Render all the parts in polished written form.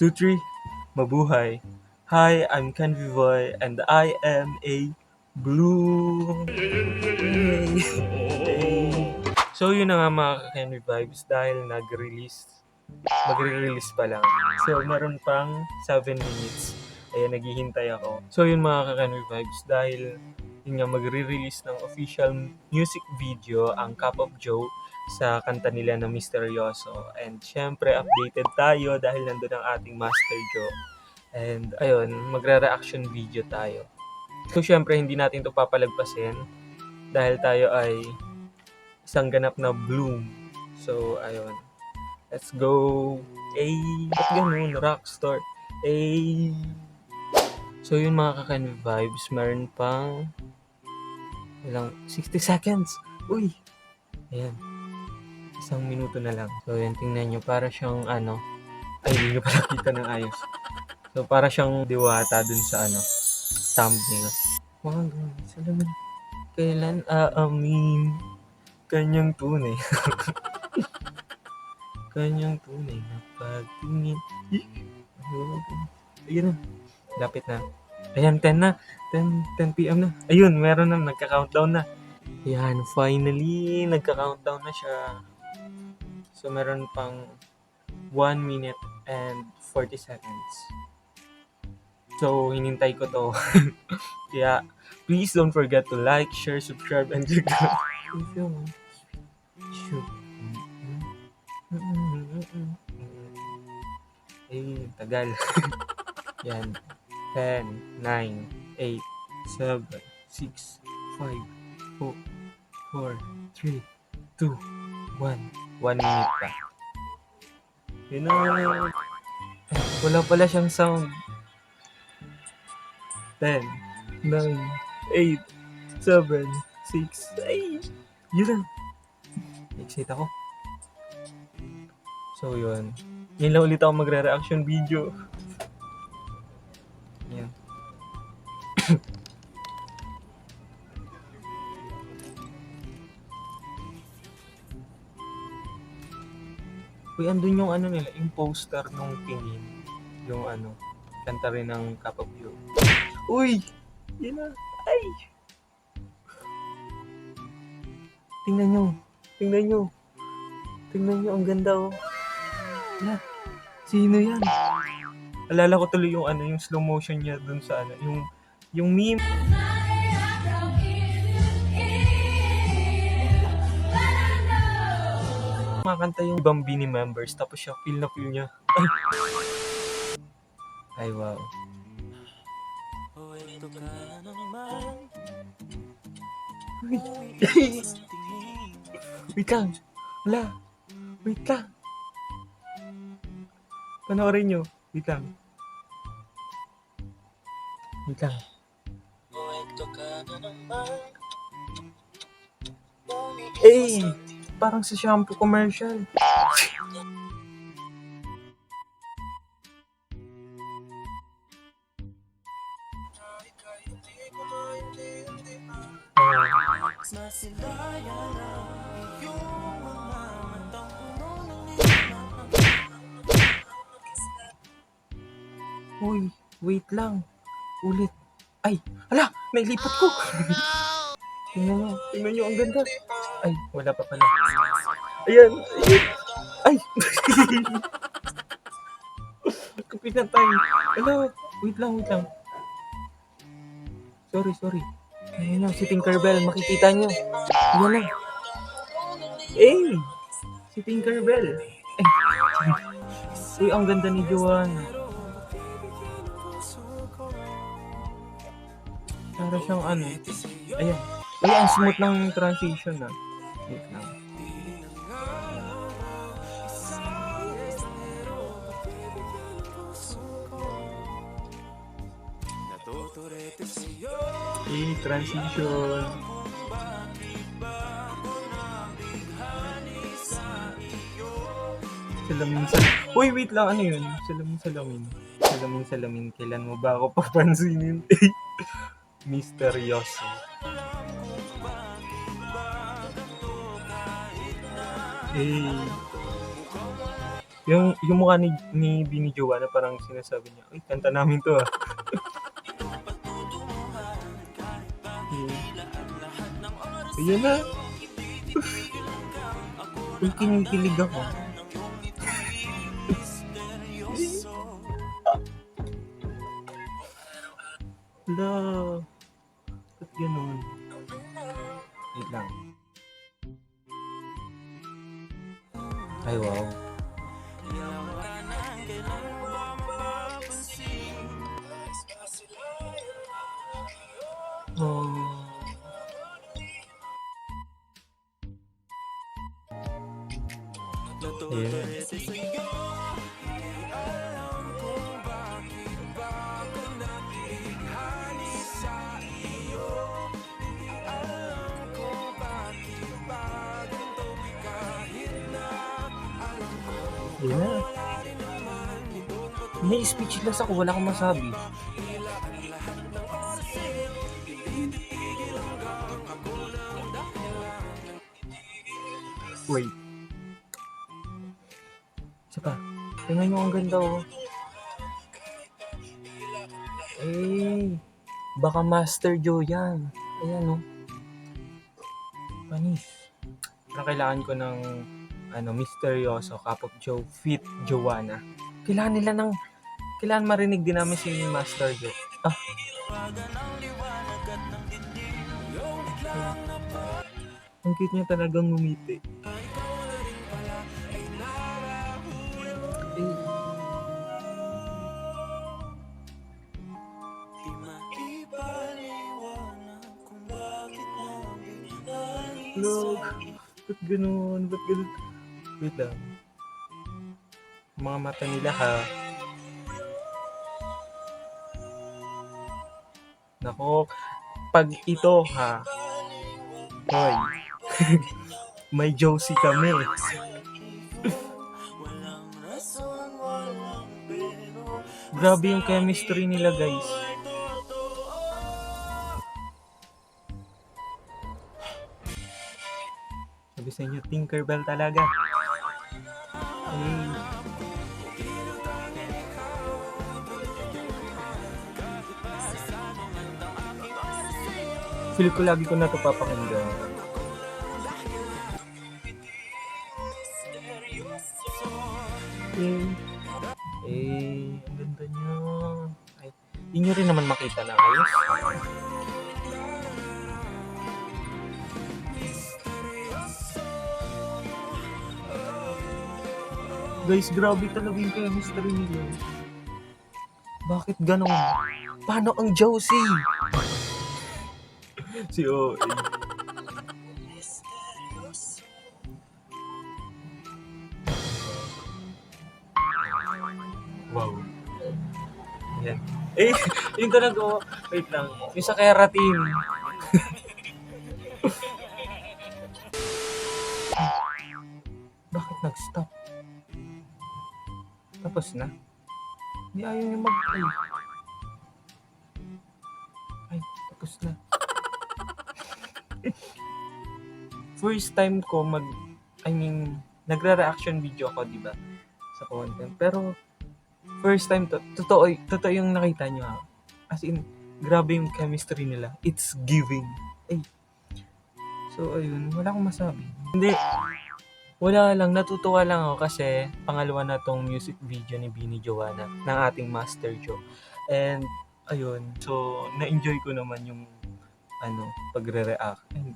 2, 3, mabuhay. Hi, I'm Ken Vivoy and I am a blue. Hey. So yun na nga mga Henry Vibes dahil magre-release pa lang. So meron pang 7 minutes. Ayan, naghihintay ako. So yun mga Henry Vibes dahil yun nga magre-release ng official music video ang Cup of Joe sa kanta nila na Misteryoso. And syempre updated tayo dahil nandun ang ating Master Joe. And ayun, magre-reaction video tayo. So syempre hindi natin to papalagpasin dahil tayo ay isang ganap na bloom. So ayun, let's go. Ay, ba't ganun? Rockstar. Ay. So yun mga Kakanvi Vibes, meron pang ilang 60 seconds. Uy. Ayan. 1 minuto na lang. So yan, tingnan nyo. Para siyang ay hindi nyo pala kita ng ayos. So para siyang diwata dun sa thumbnail. Mga ganun. Salaman. Kailan aamin kanyang tunay. Kanyang tunay na pagtingin. Ayun na. Lapit na. Ayan, 10 na. 10 p.m. na. Ayun, meron na. Nagka-countdown na. Ayan, finally. Nagka-countdown na siya. So, meron pang 1 minute and 40 seconds. So, hinintay ko to. Kaya, please don't forget to like, share, subscribe, and click the eh, tagal. Yan. 10, 9, 8, 7, 6, 5, 4, 3, 2, 1. 1 minute pa. Yun na. Wala pala siyang sound. 10, 9, 8, 7, 6, ay! Yun lang. Excited ako. So, yun. Yan lang ulit ako magre-reaction video. Yan. Uy, andun yung nila, yung poster nung Tingin. Yung kanta rin ng Cup of Joe. Uy! Yan na. Ay! Tingnan nyo. Tingnan nyo. Tingnan nyo, ang ganda oh. Yeah. Sino yan? Alala ko tuloy yung yung slow motion niya dun sa yung meme. Makanta yung Bambini members tapos siya feel niya. Ay wow. Wait lang. Wala. Wait lang. Panoorin nyo. Wait lang. Wait lang. Eh! Parang sa shampoo commercial. Uy, wait lang. Ulit. Ay, hala! Nailipat ko! Tingnan nyo, ang ganda. Ay, wala pa pala. Ayan, ayan. Ay! Kapit na tayo. Hala, wait lang. Sorry. Ayan na, si Tinkerbell, makikita nyo. Ayan na. Eh! Si Tinkerbell. Uy, ang ganda ni Joanna. Para siyang ayan. Uy, ang smooth ng transition na. Wait lang. Transition. Salamin. Uy, wait lang, ano yun? Salamin. Kailan mo ba ako papansinin? Misteryoso. Yung mukha ni Bini Joanna parang sinasabi niya, "Uy, kanta namin 'to, ah." Hmm, ayun na. Uy, kinikilig ako. Hala, ba't gano'n? Wait lang. Ay, wow. Oh, ayun. Ayun na. Na-speechless ako, wala akong masabi. Wait, isa pa. Tingnan nyo ang ganda, oh. Eh, baka Master Joe yan. Ayan, oh. Panis. Parang kailangan ko ng misteryoso, Cup of Joe, Fit Joanna. Kailangan marinig din namin si Master Joe. Ah, ang cute niya talagang ngumiti. Eh, Log, ba't ganun? Ba't ganun? Wait lang. Mga mata nila, ha. Nako, pag ito, ha. Hoy, may Josie kami. Grabe yung chemistry nila, guys. Sabi sa inyo, Tinkerbell talaga. Eh, feel ko lagi ko na ito papakinggan. Ang ganda niya. Ay, di nyo rin naman makita na ayos. Guys, grabe talaga yung chemistry nila. Bakit ganon? Paano ang Josie? Si OA. Wow. Yan. Eh, yun talaga, oh. Wait lang. Yung sa keratin. Bakit nag-stop? Tapos na? Hindi ayaw niya mag-play. Ay, tapos na. First time ko nagre-reaction video ako, di ba? Sa content. Pero, first time totoo yung nakita nyo, ha? As in, grabe yung chemistry nila. It's giving. Ay. So, ayun. Wala akong masabi. Hindi. Wala lang. Natutuwa lang ako kasi pangalawa na tong music video ni Bini Joanna ng ating Master Joe. And, ayun. So, na-enjoy ko naman yung pagre-react. And,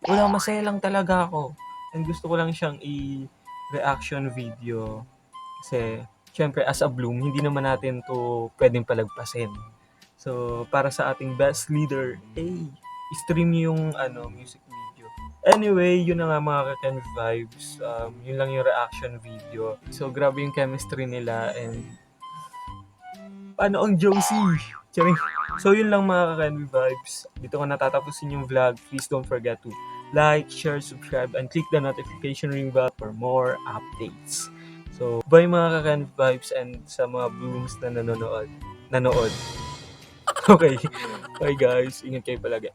wala, masaya lang talaga ako. And gusto ko lang siyang i-reaction video. Kasi, syempre, as a Bloom, hindi naman natin to pwedeng palagpasin. So, para sa ating best leader, stream yung music video. Anyway, yun na nga mga ka-Ken Vibes. Yun lang yung reaction video. So, grabe yung chemistry nila and paano ang Josie? Charing. So, yun lang mga ka-Ken Vibes. Dito ko natatapusin yung vlog. Please don't forget to like, share, subscribe, and click the notification ring bell for more updates. So, bye mga ka-Ken Vibes and sa mga Blooms na nanood. Okay. Bye guys. Ingat kayo palagi.